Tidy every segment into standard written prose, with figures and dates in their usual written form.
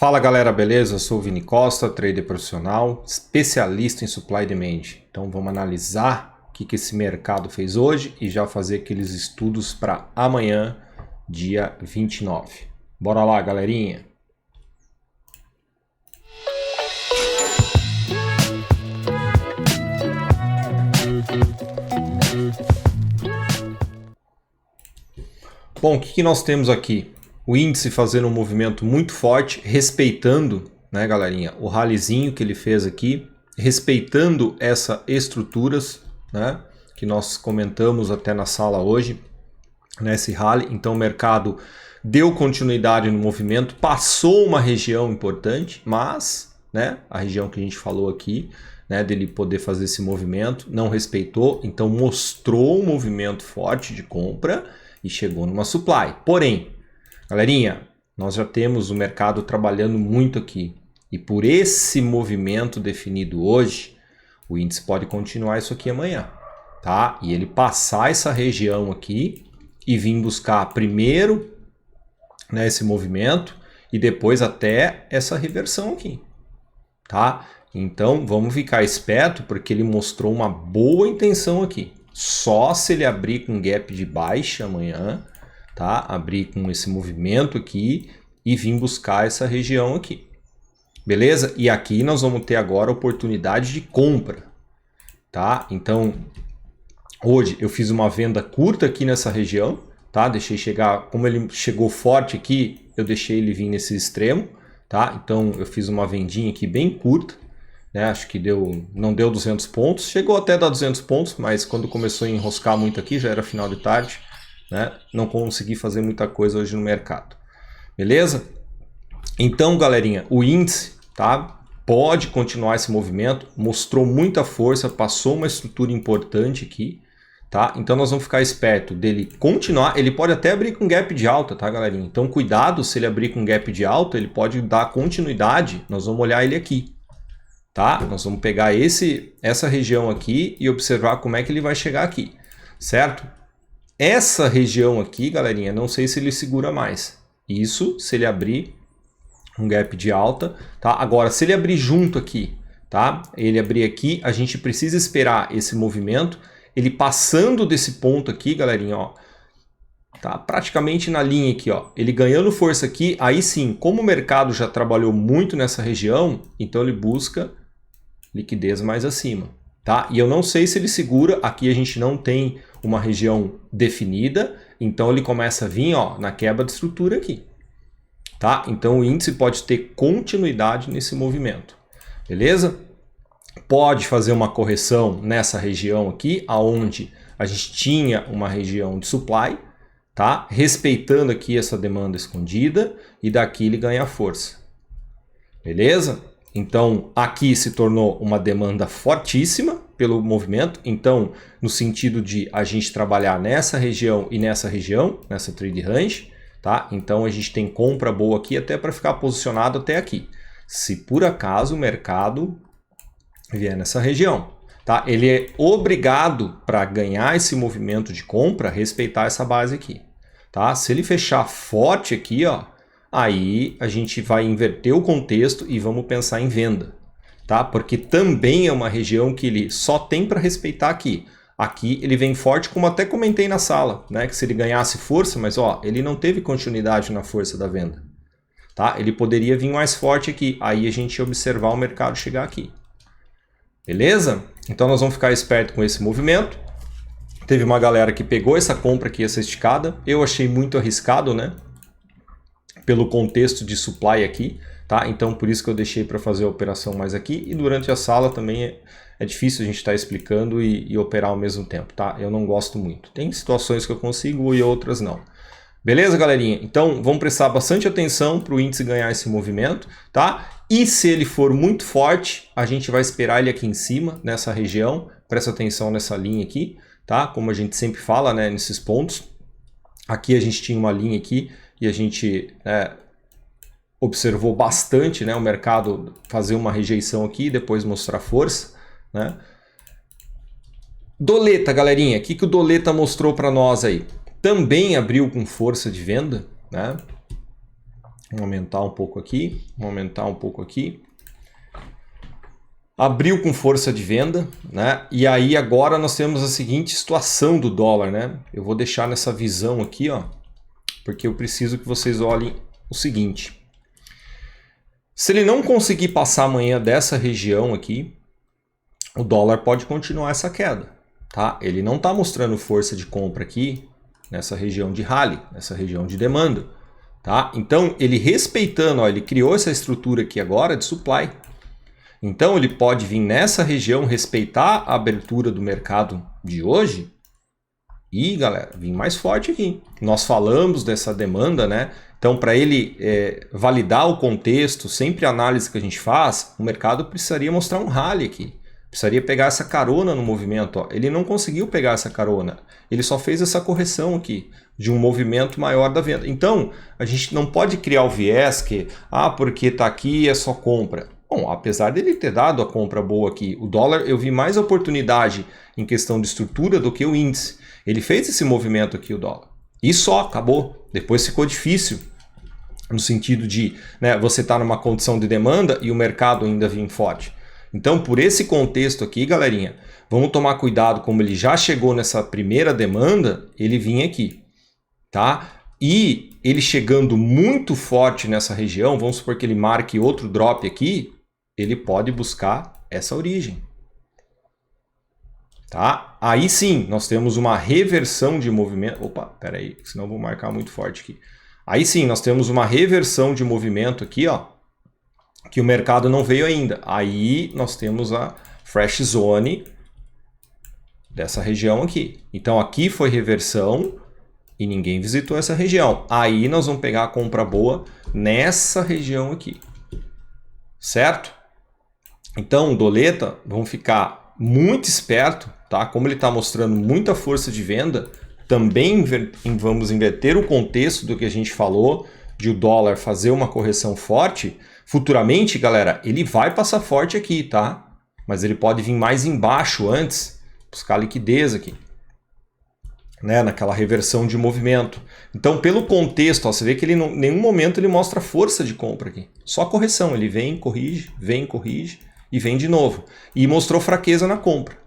Fala galera, beleza? Eu sou o Vini Costa, trader profissional, especialista em supply e demand. Então vamos analisar o que esse mercado fez hoje e já fazer aqueles estudos para amanhã, dia 29. Bora lá, galerinha! Bom, o que nós temos aqui? O índice fazendo um movimento muito forte, respeitando, né, galerinha, o rallyzinho que ele fez aqui, respeitando essas estruturas, né, que nós comentamos até na sala hoje, nesse rally. Então o mercado deu continuidade no movimento, passou uma região importante, mas, né, a região que a gente falou aqui, né, dele poder fazer esse movimento, não respeitou, então mostrou um movimento forte de compra e chegou numa supply. Porém, galerinha, nós já temos o mercado trabalhando muito aqui. E por esse movimento definido hoje, o índice pode continuar isso aqui amanhã, tá? E ele passar essa região aqui e vir buscar primeiro, né, esse movimento e depois até essa reversão aqui, tá? Então vamos ficar esperto porque ele mostrou uma boa intenção aqui. Só se ele abrir com gap de baixa amanhã, tá? Abrir com esse movimento aqui e vir buscar essa região aqui. Beleza? E aqui nós vamos ter agora a oportunidade de compra, tá? Então, hoje eu fiz uma venda curta aqui nessa região, tá? Deixei chegar, como ele chegou forte aqui, eu deixei ele vir nesse extremo, tá? Então, eu fiz uma vendinha aqui bem curta, né? Acho que não deu 200 pontos, chegou até a dar 200 pontos, mas quando começou a enroscar muito aqui, já era final de tarde, né? Não consegui fazer muita coisa hoje no mercado. Beleza? Então, galerinha, o índice, tá? Pode continuar esse movimento, mostrou muita força, passou uma estrutura importante aqui, tá? Então nós vamos ficar esperto dele continuar, ele pode até abrir com gap de alta, tá, galerinha? Então cuidado, se ele abrir com gap de alta, ele pode dar continuidade, nós vamos olhar ele aqui, tá? Nós vamos pegar essa região aqui e observar como é que ele vai chegar aqui, certo? Essa região aqui, galerinha, não sei se ele segura mais. Isso se ele abrir um gap de alta, tá? Agora, se ele abrir junto aqui, tá? Ele abrir aqui, a gente precisa esperar esse movimento, ele passando desse ponto aqui, galerinha, ó, tá? Praticamente na linha aqui, ó. Ele ganhando força aqui, aí sim, como o mercado já trabalhou muito nessa região, então ele busca liquidez mais acima, tá? E eu não sei se ele segura, aqui a gente não tem uma região definida, então ele começa a vir, ó, na quebra de estrutura aqui, tá? Então o índice pode ter continuidade nesse movimento, beleza? Pode fazer uma correção nessa região aqui, aonde a gente tinha uma região de supply, tá? Respeitando aqui essa demanda escondida e daqui ele ganha força, beleza? Então, aqui se tornou uma demanda fortíssima pelo movimento. Então, no sentido de a gente trabalhar nessa região e nessa região, nessa trade range, tá? Então, a gente tem compra boa aqui até para ficar posicionado até aqui. Se por acaso o mercado vier nessa região, tá? Ele é obrigado para ganhar esse movimento de compra, respeitar essa base aqui, tá? Se ele fechar forte aqui, ó, aí a gente vai inverter o contexto e vamos pensar em venda, tá? Porque também é uma região que ele só tem para respeitar aqui. Aqui ele vem forte, como até comentei na sala, né? Que se ele ganhasse força, mas ó, ele não teve continuidade na força da venda, tá? Ele poderia vir mais forte aqui, aí a gente ia observar o mercado chegar aqui. Beleza? Então nós vamos ficar esperto com esse movimento. Teve uma galera que pegou essa compra aqui, essa esticada. Eu achei muito arriscado, né? Pelo contexto de supply aqui, tá? Então por isso que eu deixei para fazer a operação mais aqui, e durante a sala também é difícil a gente estar explicando e operar ao mesmo tempo, tá? Eu não gosto muito. Tem situações que eu consigo e outras não. Beleza, galerinha? Então vamos prestar bastante atenção para o índice ganhar esse movimento, tá? E se ele for muito forte, a gente vai esperar ele aqui em cima, nessa região. Presta atenção nessa linha aqui, tá? Como a gente sempre fala, né? Nesses pontos. Aqui a gente tinha uma linha aqui e a gente observou bastante, né, o mercado fazer uma rejeição aqui e depois mostrar força, né? Doleta, galerinha, o que o Doleta mostrou para nós aí? Também abriu com força de venda, né? Vamos aumentar um pouco aqui, vamos aumentar um pouco aqui. Abriu com força de venda, né? E aí agora nós temos a seguinte situação do dólar, né? Eu vou deixar nessa visão aqui, ó, porque eu preciso que vocês olhem o seguinte. Se ele não conseguir passar amanhã dessa região aqui, o dólar pode continuar essa queda, tá? Ele não está mostrando força de compra aqui nessa região de rally, nessa região de demanda, tá? Então ele respeitando, ó, ele criou essa estrutura aqui agora de supply. Então ele pode vir nessa região, respeitar a abertura do mercado de hoje e, galera, vir mais forte aqui. Nós falamos dessa demanda, né? Então, para ele validar o contexto, sempre a análise que a gente faz, o mercado precisaria mostrar um rally aqui. Precisaria pegar essa carona no movimento. Ó. Ele não conseguiu pegar essa carona. Ele só fez essa correção aqui de um movimento maior da venda. Então, a gente não pode criar o viés que, porque está aqui é só compra. Bom, apesar dele ter dado a compra boa aqui, o dólar eu vi mais oportunidade em questão de estrutura do que o índice. Ele fez esse movimento aqui, o dólar. E só, acabou. Depois ficou difícil, no sentido de você estar numa condição de demanda e o mercado ainda vir forte. Então, por esse contexto aqui, galerinha, vamos tomar cuidado, como ele já chegou nessa primeira demanda, ele vinha aqui, tá? E ele chegando muito forte nessa região, vamos supor que ele marque outro drop aqui, ele pode buscar essa origem. Tá? Aí sim, nós temos uma reversão de movimento. Opa, pera aí, senão eu vou marcar muito forte aqui. Aí sim, nós temos uma reversão de movimento aqui, ó, que o mercado não veio ainda. Aí nós temos a fresh zone dessa região aqui. Então aqui foi reversão e ninguém visitou essa região. Aí nós vamos pegar a compra boa nessa região aqui. Certo? Então, doleta, vamos ficar muito esperto, tá? Como ele está mostrando muita força de venda, também vamos inverter o contexto do que a gente falou, de o dólar fazer uma correção forte. Futuramente, galera, ele vai passar forte aqui, tá? Mas ele pode vir mais embaixo antes, buscar liquidez aqui, né? Naquela reversão de movimento. Então, pelo contexto, ó, você vê que ele em nenhum momento ele mostra força de compra aqui. Só correção, ele vem, corrige e vem de novo. E mostrou fraqueza na compra.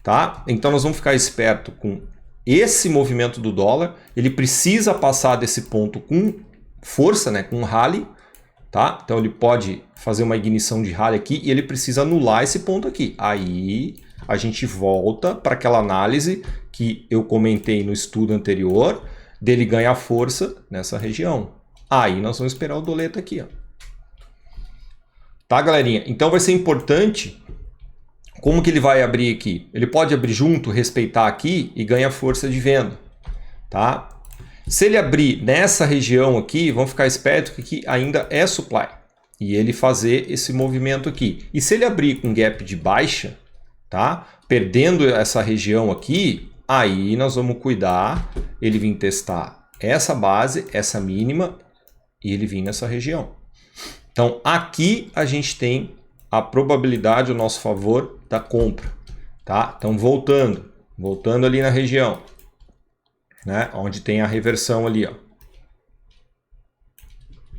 Tá? Então nós vamos ficar esperto com esse movimento do dólar. Ele precisa passar desse ponto com força, né? Com rally. Tá? Então ele pode fazer uma ignição de rally aqui e ele precisa anular esse ponto aqui. Aí a gente volta para aquela análise que eu comentei no estudo anterior, dele ganhar força nessa região. Aí nós vamos esperar o doleta aqui, ó. Tá, galerinha? Então vai ser importante como que ele vai abrir aqui. Ele pode abrir junto, respeitar aqui e ganhar força de venda, tá? Se ele abrir nessa região aqui, vamos ficar esperto que aqui ainda é supply e ele fazer esse movimento aqui. E se ele abrir com gap de baixa, tá? Perdendo essa região aqui, aí nós vamos cuidar, ele vir testar essa base, essa mínima e ele vir nessa região. Então, aqui a gente tem a probabilidade ao nosso favor da compra, tá? Então, voltando ali na região, né? Onde tem a reversão ali, ó.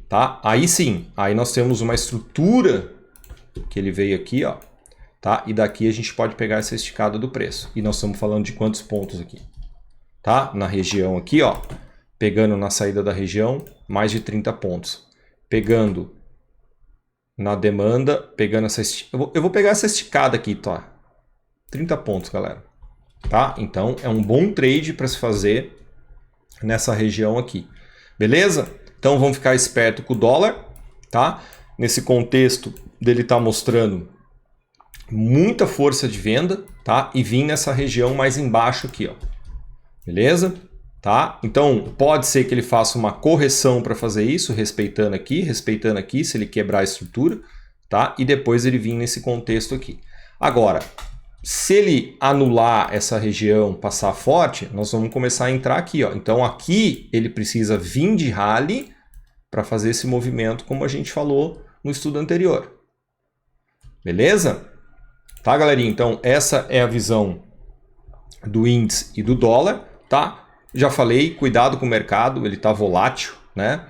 Tá? Aí sim, aí nós temos uma estrutura que ele veio aqui, ó, tá? E daqui a gente pode pegar essa esticada do preço. E nós estamos falando de quantos pontos aqui? Tá? Na região aqui, ó, pegando na saída da região, mais de 30 pontos. Pegando na demanda, pegando essa eu vou pegar essa esticada aqui, tá? 30 pontos, galera. Tá? Então, é um bom trade para se fazer nessa região aqui. Beleza? Então, vamos ficar esperto com o dólar, tá? Nesse contexto dele tá mostrando muita força de venda, tá? E vir nessa região mais embaixo aqui, ó. Beleza? Tá? Então, pode ser que ele faça uma correção para fazer isso, respeitando aqui, se ele quebrar a estrutura, tá? E depois ele vir nesse contexto aqui. Agora, se ele anular essa região, passar forte, nós vamos começar a entrar aqui, ó. Então, aqui ele precisa vir de rally para fazer esse movimento, como a gente falou no estudo anterior. Beleza? Tá, galerinha? Então, essa é a visão do índice e do dólar, tá? Já falei, cuidado com o mercado, ele está volátil, né?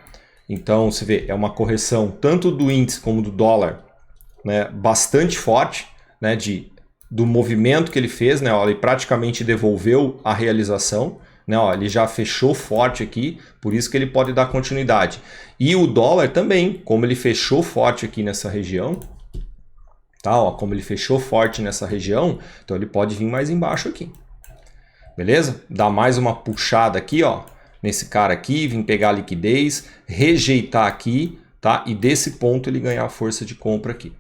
Então você vê, é uma correção tanto do índice como do dólar, né, bastante forte, né, do movimento que ele fez, né, ó, ele praticamente devolveu a realização, né, ó, ele já fechou forte aqui, por isso que ele pode dar continuidade. E o dólar também, como ele fechou forte aqui nessa região, tá, ó, como ele fechou forte nessa região, então ele pode vir mais embaixo aqui. Beleza? Dá mais uma puxada aqui, ó, nesse cara aqui, vir pegar a liquidez, rejeitar aqui, tá? E desse ponto ele ganhar força de compra aqui.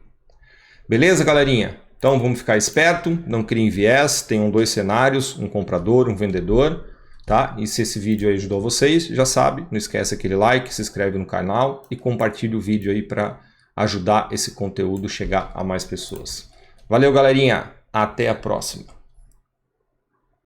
Beleza, galerinha? Então vamos ficar esperto, não criem viés, tenham dois cenários, um comprador, um vendedor, tá? E se esse vídeo aí ajudou vocês, já sabe, não esquece aquele like, se inscreve no canal e compartilha o vídeo aí para ajudar esse conteúdo chegar a mais pessoas. Valeu, galerinha! Até a próxima!